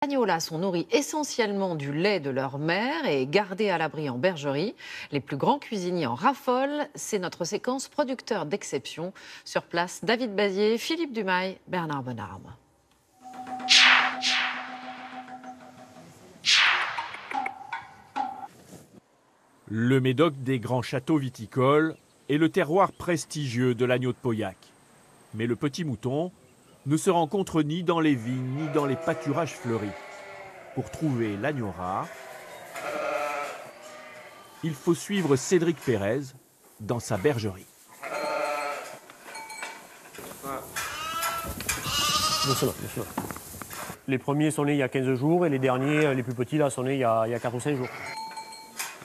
Les agneaux-là sont nourris essentiellement du lait de leur mère et gardés à l'abri en bergerie. Les plus grands cuisiniers en raffolent. C'est notre séquence producteur d'exception. Sur place, David Bazier, Philippe Dumail, Bernard Bonarme. Le Médoc des grands châteaux viticoles est le terroir prestigieux de l'agneau de Pauillac. Mais le petit mouton ne se rencontre ni dans les vignes ni dans les pâturages fleuris. Pour trouver l'agneau rare, il faut suivre Cédric Pérez dans sa bergerie. Doucement, doucement. Les premiers sont nés il y a 15 jours et les derniers, les plus petits, là, sont nés il y a 4 ou 5 jours.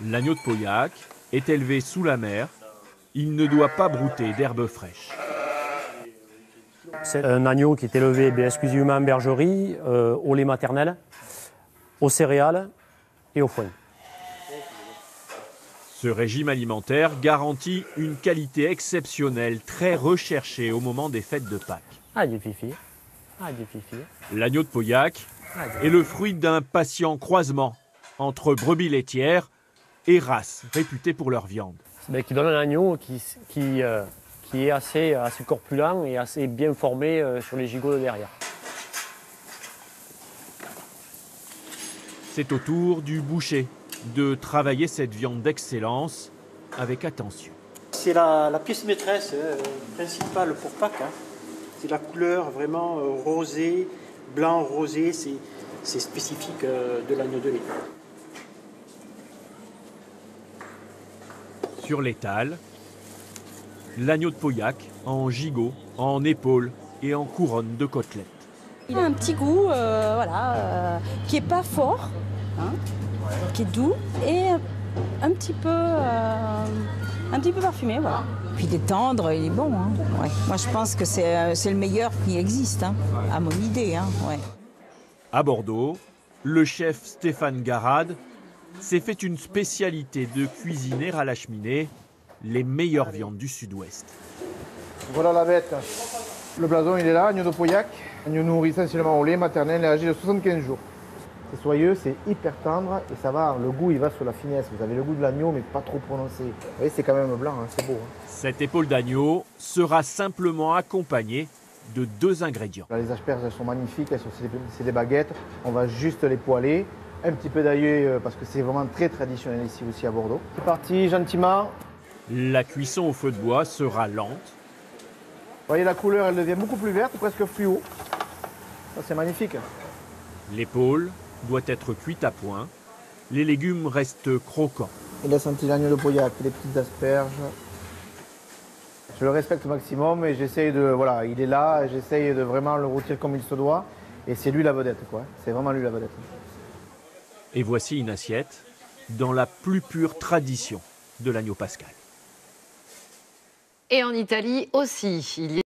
L'agneau de Pauillac est élevé sous la mer. Il ne doit pas brouter d'herbes fraîches. C'est un agneau qui est élevé exclusivement en bergerie, au lait maternel, aux céréales et au foin. Ce régime alimentaire garantit une qualité exceptionnelle, très recherchée au moment des fêtes de Pâques. Ah, des fifi. Ah, des fifi. L'agneau de Pauillac est le fruit d'un patient croisement entre brebis laitières et races réputées pour leur viande. Qui donne un agneau qui est assez corpulent et assez bien formé sur les gigots de derrière. C'est au tour du boucher de travailler cette viande d'excellence avec attention. C'est la pièce maîtresse principale pour Pâques. C'est la couleur vraiment rosée, blanc rosé, c'est spécifique de l'agneau de lait. Sur l'étal, l'agneau de Pauillac en gigot, en épaule et en couronne de côtelettes. Il a un petit goût qui n'est pas fort, qui est doux et un petit peu parfumé. Voilà. Puis il est tendre, il est bon. Ouais. Moi je pense que c'est le meilleur qui existe, à mon idée. Ouais. À Bordeaux, le chef Stéphane Garade s'est fait une spécialité de cuisiner à la cheminée les meilleures viandes du sud-ouest. Voilà la bête. Le blason il est là, agneau de Pauillac. Agneau nourri essentiellement au lait maternel et âgé de 75 jours. C'est soyeux, c'est hyper tendre et ça va, le goût il va sur la finesse. Vous avez le goût de l'agneau mais pas trop prononcé. Vous voyez c'est quand même blanc, c'est beau. Cette épaule d'agneau sera simplement accompagnée de 2 ingrédients. Là, les asperges elles sont magnifiques, c'est des baguettes. On va juste les poêler. Un petit peu d'ail parce que c'est vraiment très traditionnel ici aussi à Bordeaux. C'est parti, gentiment. La cuisson au feu de bois sera lente. Vous voyez la couleur, elle devient beaucoup plus verte, presque fluo. Ça c'est magnifique. L'épaule doit être cuite à point. Les légumes restent croquants. Il a senti l'agneau de Pauillac, les petites asperges. Je le respecte au maximum et j'essaye de... Voilà, il est là, j'essaye de vraiment le rôtir comme il se doit. Et c'est lui la vedette, quoi. C'est vraiment lui la vedette. Et voici une assiette dans la plus pure tradition de l'agneau pascal. Et en Italie aussi, il y a